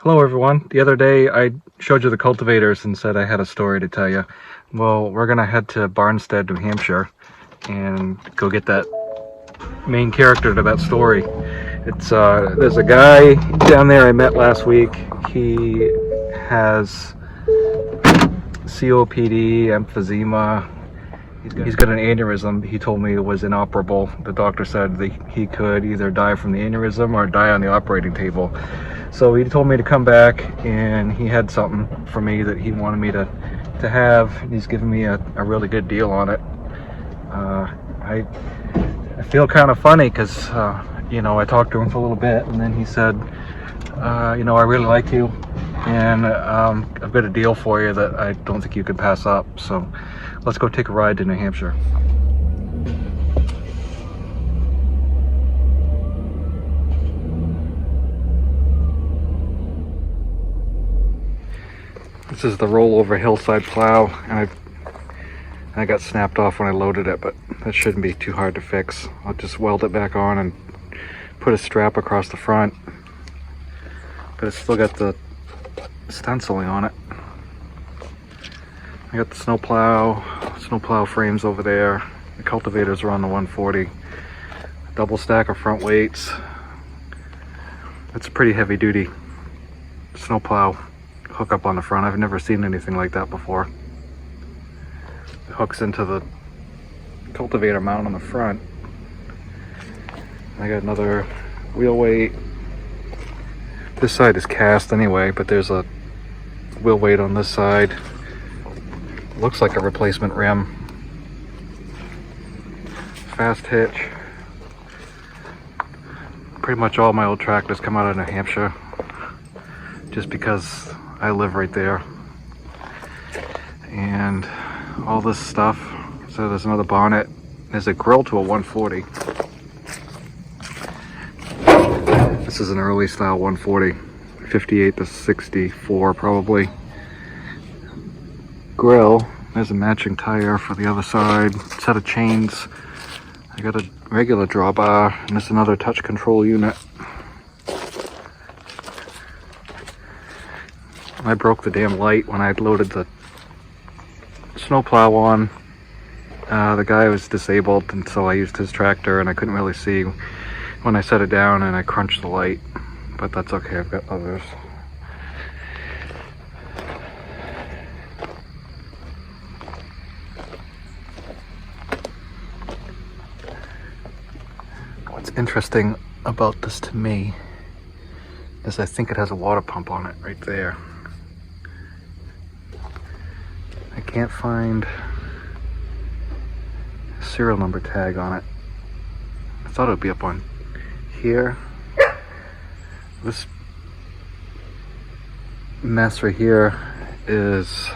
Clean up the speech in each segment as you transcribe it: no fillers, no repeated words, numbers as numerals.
Hello everyone. The other day I showed you the cultivators and said I had a story to tell you. Well, we're gonna head to Barnstead, New Hampshire and go get that main character to that story. It's there's a guy down there I met last week. He has COPD, emphysema. He's got an aneurysm. He told me it was inoperable. The doctor said that he could either die from the aneurysm or die on the operating table. So he told me to come back, and he had something for me that he wanted me to have. He's given me a really good deal on it. I feel kind of funny because I talked to him for a little bit, and then he said, I really like you, and I've got a deal for you that I don't think you could pass up. So let's go take a ride to New Hampshire. This is the rollover hillside plow, and I got snapped off when I loaded it, but that shouldn't be too hard to fix. I'll just weld it back on and put a strap across the front, but it's still got the stenciling on it. I got the snowplow frames over there. The cultivators are on the 140. Double stack of front weights. It's a pretty heavy duty snowplow hookup on the front. I've never seen anything like that before. It hooks into the cultivator mount on the front. I got another wheel weight. This side is cast anyway, but there's a wheel weight on this side. Looks like a replacement rim. Fast hitch. Pretty much all my old tractors come out of New Hampshire, just because I live right there. And all this stuff. So there's another bonnet. There's a grill to a 140. This is an early style 140, 58 to 64 probably. Grill. There's a matching tire for the other side. Set of chains. I got a regular drawbar, and there's another touch control unit. I broke the damn light when I loaded the snowplow on. The guy was disabled, and so I used his tractor, and I couldn't really see when I set it down, and I crunched the light. But that's okay, I've got others. What's interesting about this to me is I think it has a water pump on it right there. I can't find a serial number tag on it. I thought it would be up on here. This mess right here is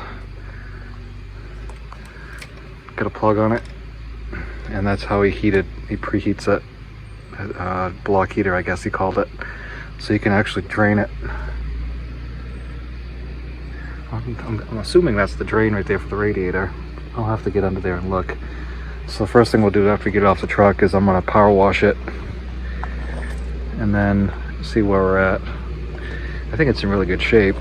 got a plug on it, and that's how he preheats it. Block heater, I guess he called it, so you can actually drain it. I'm assuming that's the drain right there for the radiator. I'll have to get under there and look. So the first thing we'll do after we get off the truck is I'm going to power wash it and then see where we're at. I think it's in really good shape.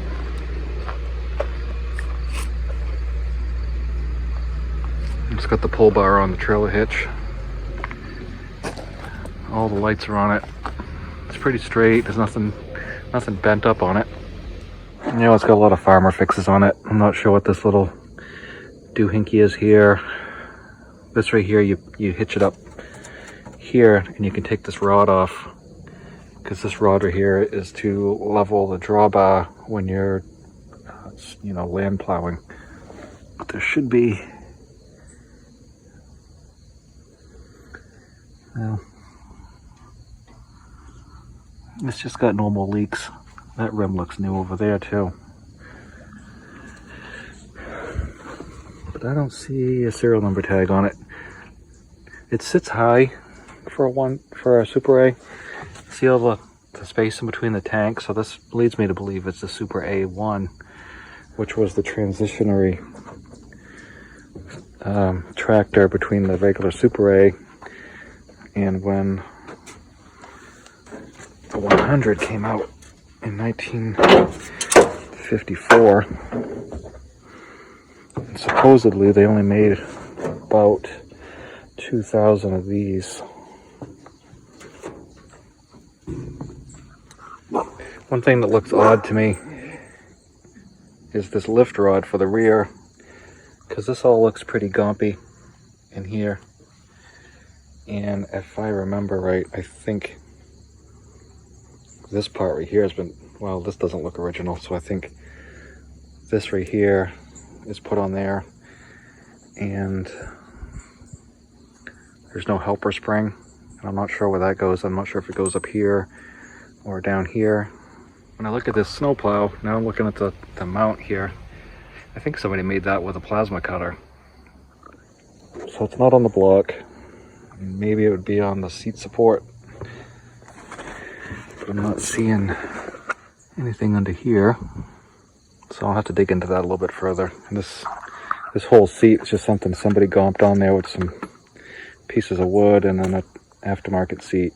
It's got the pull bar on the trailer hitch. All the lights are on it. It's pretty straight. There's nothing bent up on it. It's got a lot of farmer fixes on it. I'm not sure what this little doohickey is here. This right here, you hitch it up here, and you can take this rod off, because this rod right here is to level the drawbar when you're land plowing. But there should be, well, it's just got normal leaks. That rim looks new over there too. But I don't see a serial number tag on it. It sits high for a Super A. See all the space in between the tanks, so this leads me to believe it's the Super A-1, which was the transitionary tractor between the regular Super A and when the 100 came out. in 1954. And supposedly they only made about 2,000 of these. One thing that looks odd to me is this lift rod for the rear, because this all looks pretty gumpy in here. And if I remember right, I think this part right here has been, well, this doesn't look original, so I think this right here is put on there, and there's no helper spring, and I'm not sure where that goes. I'm not sure if it goes up here or down here. When I look at this snowplow, now I'm looking at the mount here. I think somebody made that with a plasma cutter. So it's not on the block. Maybe it would be on the seat support. But I'm not seeing anything under here. So I'll have to dig into that a little bit further. And this whole seat is just something somebody gomped on there with some pieces of wood and then an aftermarket seat.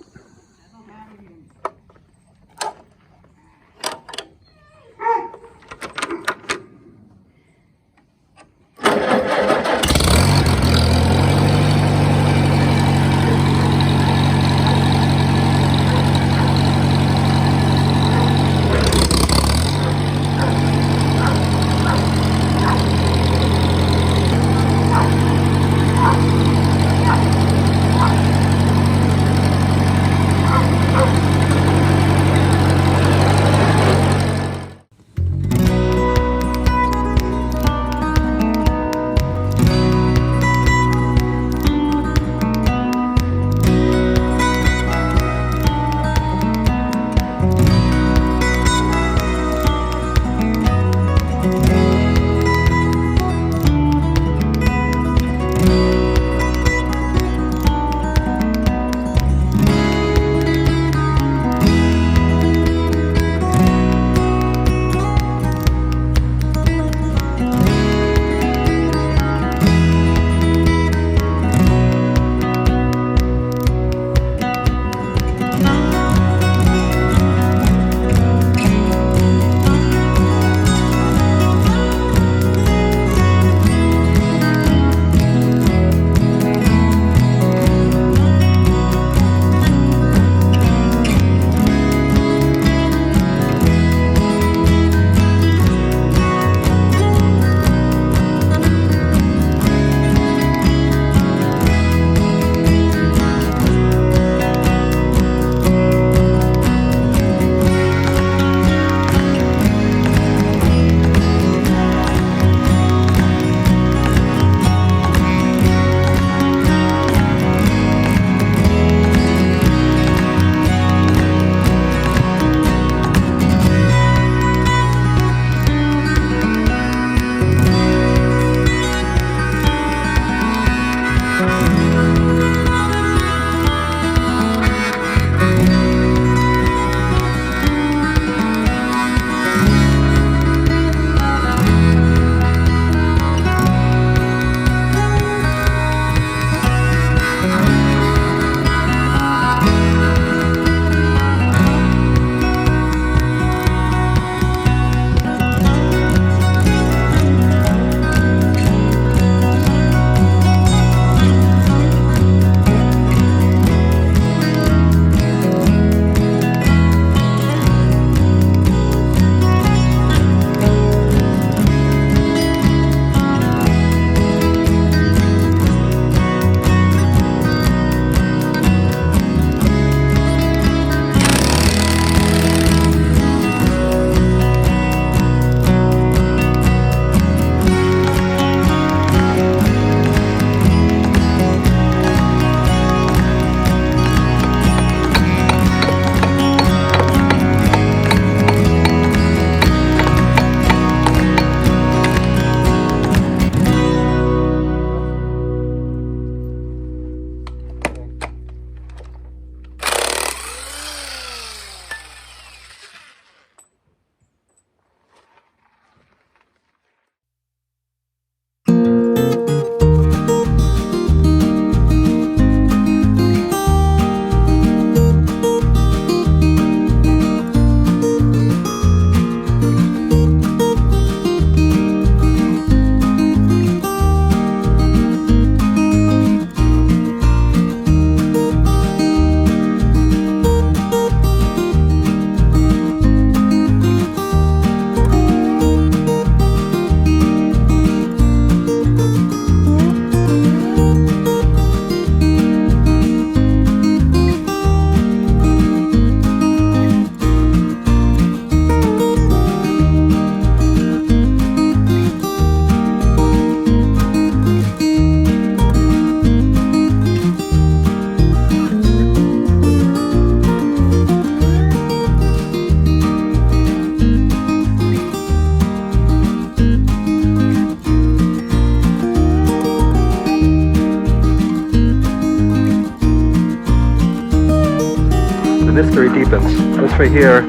mystery deepens. This right here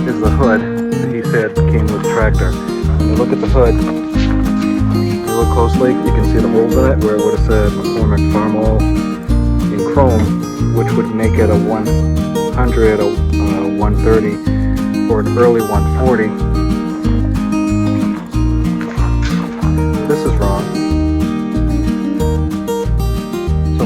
is the hood that he said came with the tractor. When you look at the hood, you look closely, you can see the holes in it where it would have said McCormick Farm Oil in chrome, which would make it a 100, a 130, or an early 140. This is wrong. So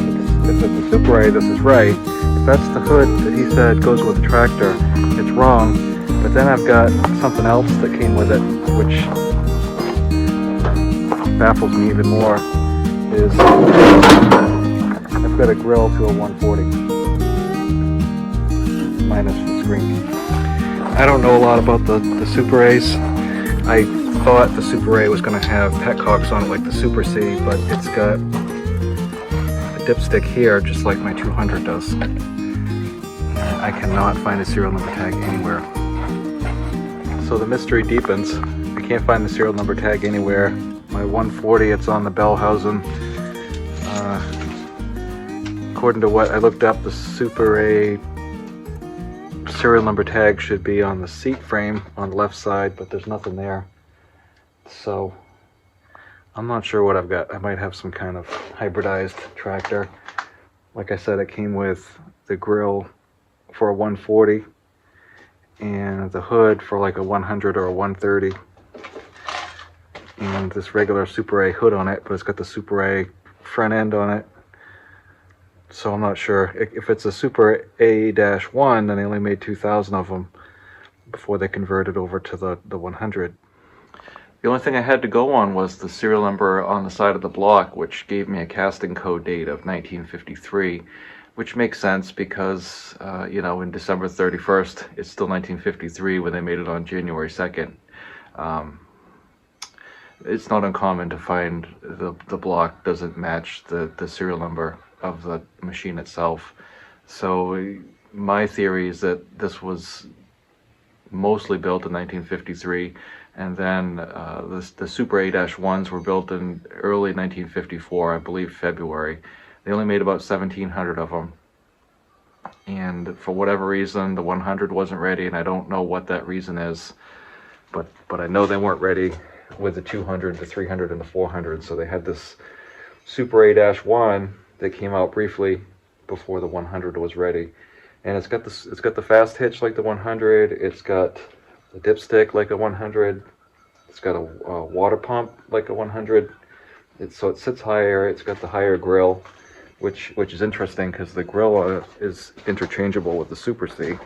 if it's a Super A, this is right. If that's the hood that he said goes with the tractor, it's wrong. But then I've got something else that came with it, which baffles me even more, is I've got a grill to a 140, minus the screen. I don't know a lot about the Super A's. I thought the Super A was going to have petcocks on it like the Super C, but it's got a dipstick here just like my 200 does. I cannot find a serial number tag anywhere. So the mystery deepens. I can't find the serial number tag anywhere. My 140, it's on the bell housing. According to what I looked up, the Super A serial number tag should be on the seat frame on the left side, but there's nothing there. So I'm not sure what I've got. I might have some kind of hybridized tractor. Like I said, it came with the grill for a 140 and the hood for like a 100 or a 130, and this regular Super A hood on it, but it's got the Super A front end on it. So I'm not sure. If it's a Super A-1, then they only made 2,000 of them before they converted over to the 100. The only thing I had to go on was the serial number on the side of the block, which gave me a casting code date of 1953, which makes sense because, you know, in December 31st, it's still 1953 when they made it on January 2nd. It's not uncommon to find the block doesn't match the serial number of the machine itself. So my theory is that this was mostly built in 1953, and then the Super A-1s were built in early 1954, I believe February. They only made about 1,700 of them, and for whatever reason the 100 wasn't ready, and I don't know what that reason is, but I know they weren't ready with the 200, the 300, and the 400. So they had this Super A-1 that came out briefly before the 100 was ready, and it's got the fast hitch like the 100. It's got a dipstick like a 100. It's got a water pump like a 100. So it sits higher. It's got the higher grill, which is interesting because the grill is interchangeable with the Super C.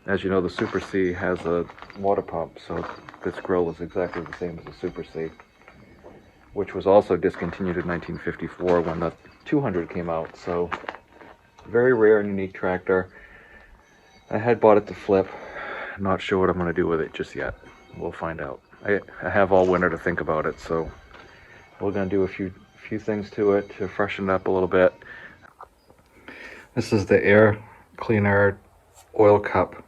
As you know, the Super C has a water pump, so this grill is exactly the same as the Super C, which was also discontinued in 1954 when the 200 came out. So very rare and unique tractor. I had bought it to flip. I'm not sure what I'm going to do with it just yet. We'll find out. I have all winter to think about it, so we're going to do a few things to it to freshen it up a little bit. This is the air cleaner oil cup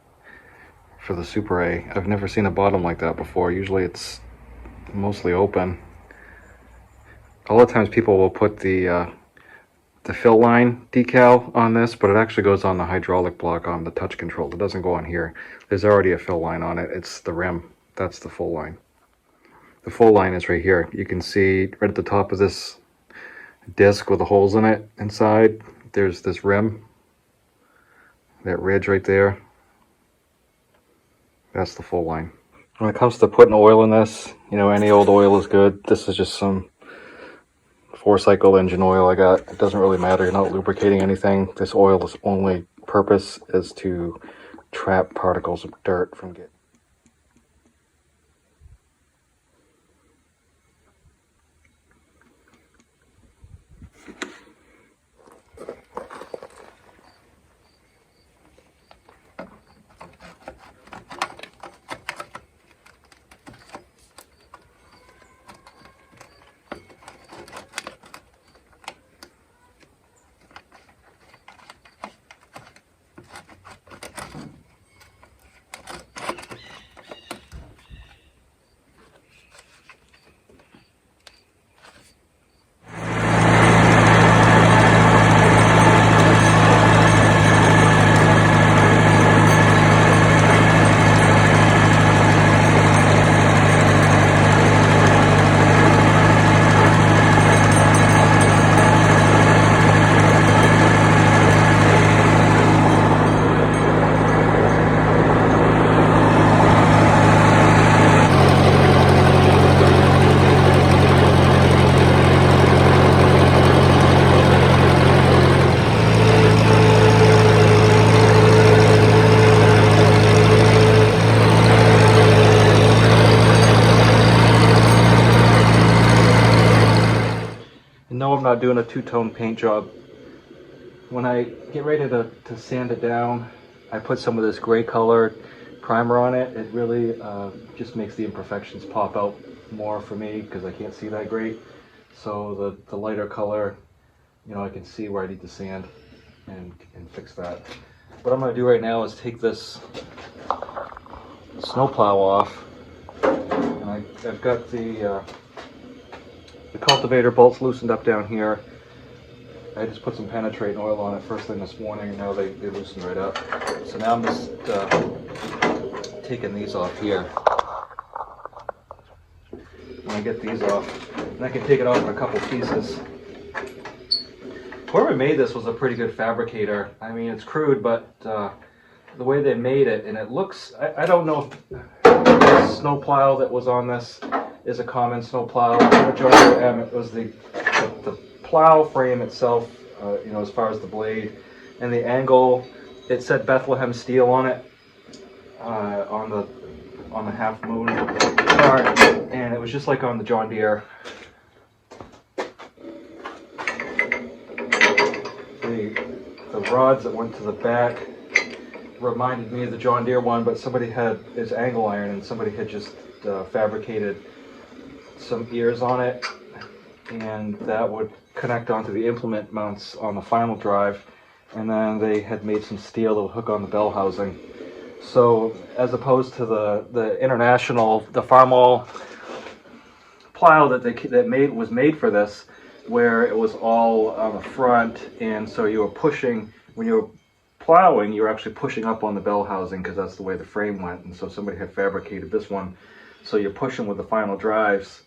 for the Super A. I've never seen a bottom like that before. Usually it's mostly open. A lot of times people will put the fill line decal on this, but it actually goes on the hydraulic block on the touch control. It doesn't go on here. There's already a fill line on it. It's the rim. That's the full line. The full line is right here. You can see right at the top of this disc with the holes in it inside, there's this rim, that ridge right there. That's the full line. When it comes to putting oil in this, you know, any old oil is good. This is just some 4-cycle engine oil I got. It doesn't really matter. You're not lubricating anything. This oil's only purpose is to trap particles of dirt from getting. I'm not doing a two-tone paint job. When I get ready to sand it down, I put some of this gray color primer on it. It really just makes the imperfections pop out more for me because I can't see that great. So the lighter color, you know, I can see where I need to sand and fix that. What I'm going to do right now is take this snowplow off, and I've got the cultivator bolts loosened up down here. I just put some penetrating oil on it first thing this morning, and now they loosened right up. So now I'm just taking these off here. When I get these off, and I can take it off in a couple pieces. Whoever made this was a pretty good fabricator. I mean, it's crude, but the way they made it, and it looks, I don't know if the snowplow that was on this is a common snowplow. It was the plow frame itself, you know, as far as the blade and the angle. It said Bethlehem steel on it, on the half moon chart, and it was just like on the John Deere. The rods that went to the back reminded me of the John Deere one, but somebody had his angle iron, and somebody had just fabricated some ears on it, and that would connect onto the implement mounts on the final drive, and then they had made some steel that would hook on the bell housing. So as opposed to the international, the Farmall plow that was made for this, where it was all on the front, and so you were pushing, when you were plowing, you were actually pushing up on the bell housing because that's the way the frame went, and so somebody had fabricated this one, so you're pushing with the final drives,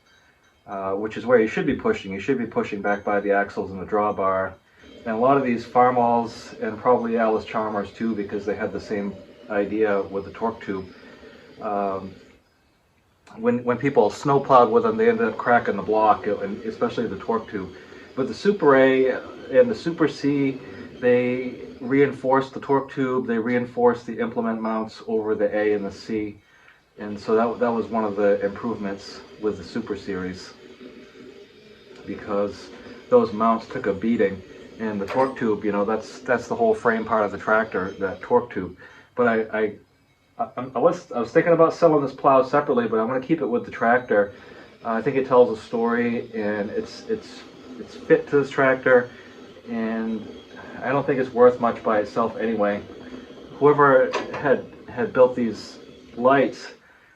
which is where you should be pushing. You should be pushing back by the axles and the drawbar, and a lot of these Farmalls, and probably Alice Chalmers too, because they had the same idea with the torque tube. When people snow plowed with them, they ended up cracking the block, and especially the torque tube. But the Super A and the Super C, they reinforced the torque tube, they reinforced the implement mounts over the A and the C, and so that was one of the improvements with the Super Series, because those mounts took a beating, and the torque tube, you know, that's the whole frame part of the tractor, that torque tube. But I was thinking about selling this plow separately, but I'm going to keep it with the tractor. I think it tells a story, and it's fit to this tractor, and I don't think it's worth much by itself anyway. Whoever had built these lights,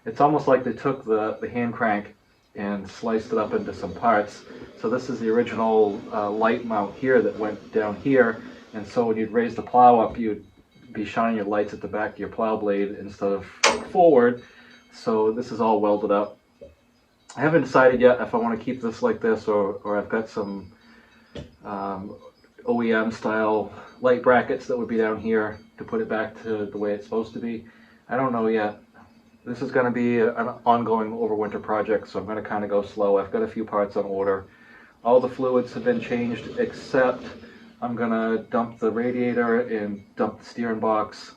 it's almost like they took the hand crank and sliced it up into some parts. So this is the original light mount here that went down here, and so when you'd raise the plow up, you'd be shining your lights at the back of your plow blade instead of forward. So this is all welded up. I haven't decided yet if I want to keep this like this, or I've got some OEM style light brackets that would be down here to put it back to the way it's supposed to be. I don't know yet. This is going to be an ongoing overwinter project, so I'm going to kind of go slow. I've got a few parts on order. All the fluids have been changed, except I'm going to dump the radiator and dump the steering box,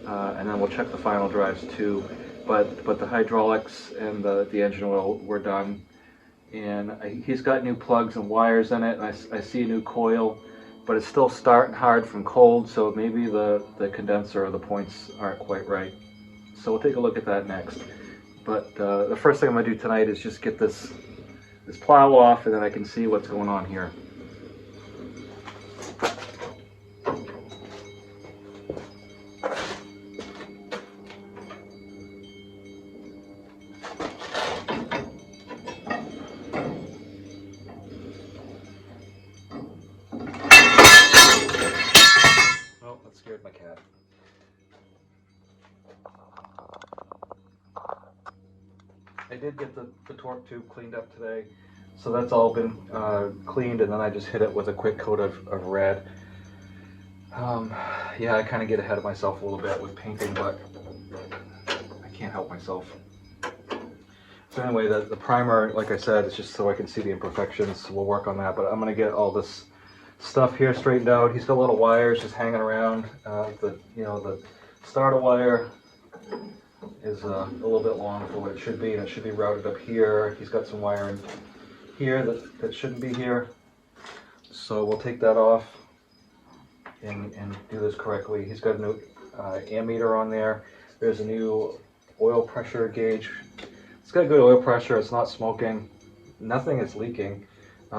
and then we'll check the final drives too. But the hydraulics and the engine oil were done, and he's got new plugs and wires in it, and I see a new coil, but it's still starting hard from cold, so maybe the condenser or the points aren't quite right. So we'll take a look at that next. But the first thing I'm going to do tonight is just get this plow off, and then I can see what's going on here. Oh, that scared my cat. I did get the torque tube cleaned up today, so that's all been cleaned, and then I just hit it with a quick coat of red. Yeah, I kind of get ahead of myself a little bit with painting, but I can't help myself. So anyway, the primer, like I said, is just so I can see the imperfections, so we'll work on that, but I'm going to get all this stuff here straightened out. He's got little wires just hanging around. The starter wire is a little bit long for what it should be, and it should be routed up here. He's got some wiring here that shouldn't be here. So we'll take that off and do this correctly. He's got a new ammeter on there. There's a new oil pressure gauge. It's got good oil pressure. It's not smoking. Nothing is leaking.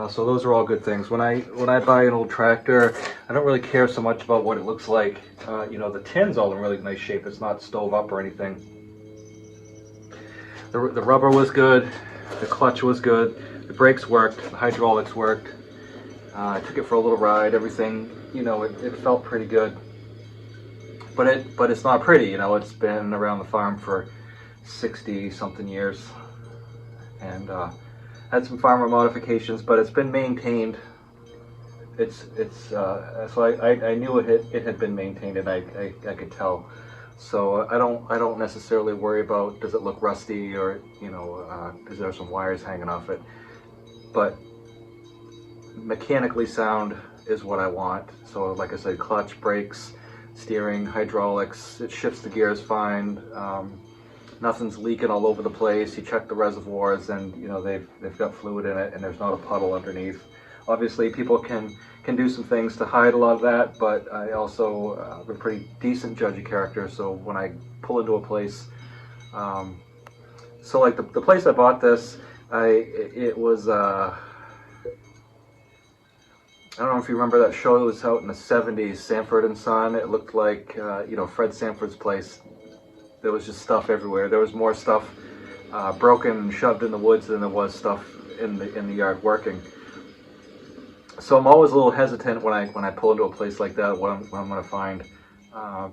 So those are all good things. When I buy an old tractor, I don't really care so much about what it looks like. You know, the tin's all in really nice shape. It's not stove up or anything. The rubber was good. The clutch was good. The brakes worked. The hydraulics worked. I took it for a little ride. Everything, you know, it felt pretty good. But it's not pretty. You know, it's been around the farm for 60 something years, and had some farmer modifications, but it's been maintained. So I knew it had been maintained, and I could tell. So I don't necessarily worry about does it look rusty, or you know, is there some wires hanging off it. But mechanically sound is what I want. So like I said, clutch, brakes, steering, hydraulics, it shifts the gears fine. Nothing's leaking all over the place. You check the reservoirs, and you know they've got fluid in it, and there's not a puddle underneath. Obviously, people can do some things to hide a lot of that, but I also am a pretty decent judge of character. So when I pull into a place, so like the place I bought this, it was I don't know if you remember that show that was out in the 70s, Sanford and Son. It looked like you know, Fred Sanford's place. There was just stuff everywhere. There was more stuff broken and shoved in the woods than there was stuff in the yard working. So I'm always a little hesitant when I pull into a place like that, what I'm going to find.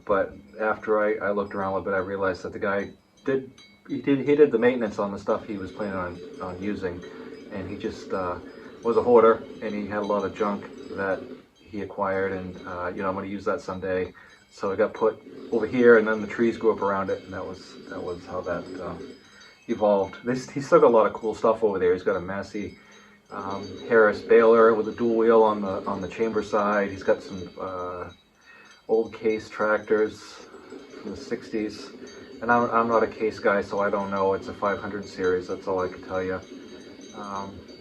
But after I looked around a little bit, I realized that the guy did the maintenance on the stuff he was planning on using, and he just was a hoarder, and he had a lot of junk that he acquired, and you know, I'm going to use that someday. So it got put over here, and then the trees grew up around it, and that was how that evolved. He's still got a lot of cool stuff over there. He's got a Massey Harris baler with a dual wheel on the chamber side. He's got some old Case tractors from the 60s, and I'm not a Case guy, so I don't know. It's a 500 series. That's all I can tell you.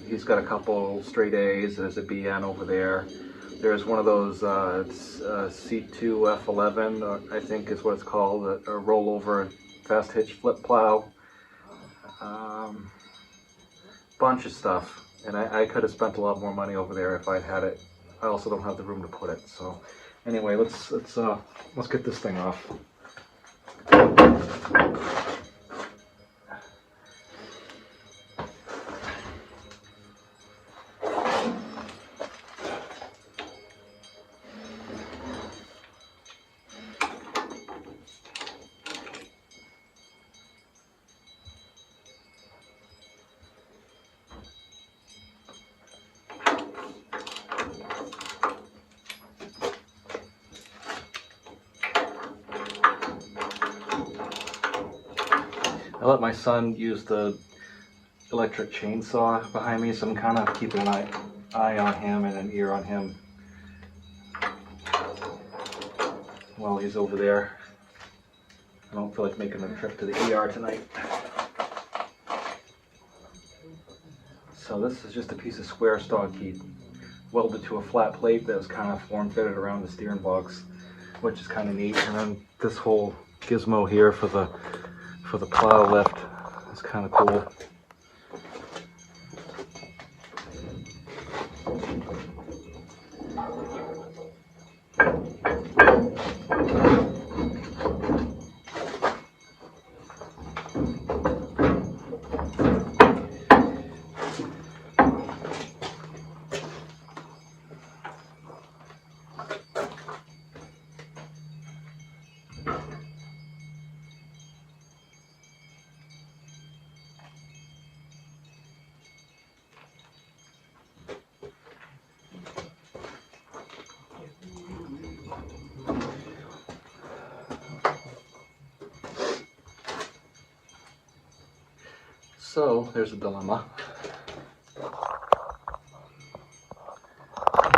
He's got a couple straight A's. There's a BN over there. There's one of those C2 F11, I think is what it's called, a rollover fast hitch flip plow. Bunch of stuff, and I could have spent a lot more money over there if I'd had it. I also don't have the room to put it. So anyway, let's get this thing off. I let my son use the electric chainsaw behind me, so I'm kind of keeping an eye on him and an ear on him while he's over there. I don't feel like making a trip to the ER tonight. So this is just a piece of square stock he welded to a flat plate that was kind of form-fitted around the steering box, which is kind of neat. And then this whole gizmo here for the plow lift is kind of cool. So there's a dilemma.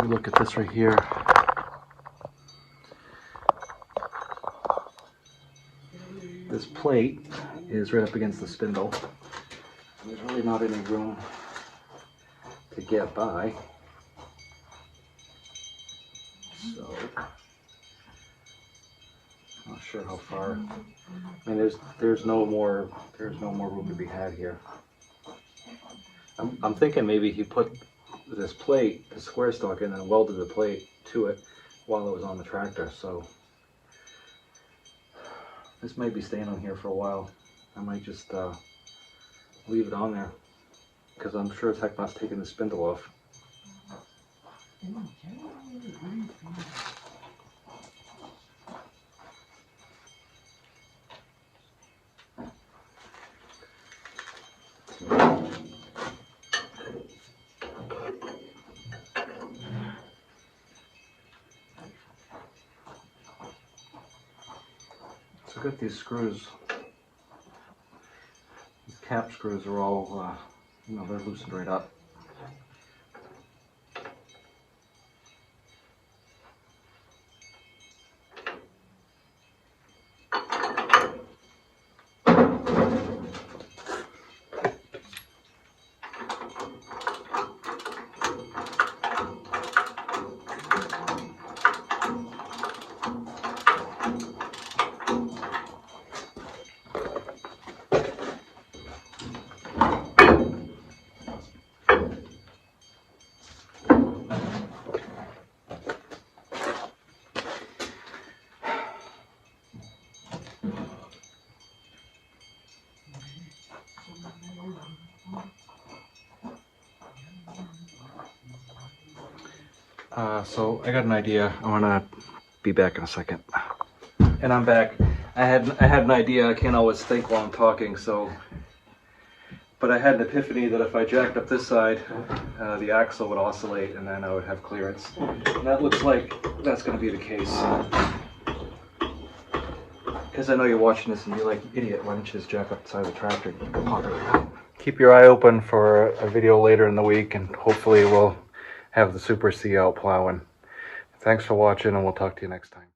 You look at this right here. This plate is right up against the spindle. There's really not any room to get by. So, not sure how far. I mean, there's no more room to be had here. I'm thinking maybe he put this plate, the square stock, in and welded the plate to it while it was on the tractor. So this might be staying on here for a while. I might just leave it on there because I'm sure as heck not taking the spindle off. So I got these screws. These cap screws are all, you know, they're loosened right up. So I got an idea. I want to be back in a second. And I'm back. I had an idea. I can't always think while I'm talking, so. But I had an epiphany that if I jacked up this side, the axle would oscillate and then I would have clearance. And that looks like that's going to be the case. Because I know you're watching this and you're like, idiot, why don't you just jack up the side of the tractor and pop it out? Keep your eye open for a video later in the week, and hopefully we'll have the Super C out plowing. Thanks for watching, and we'll talk to you next time.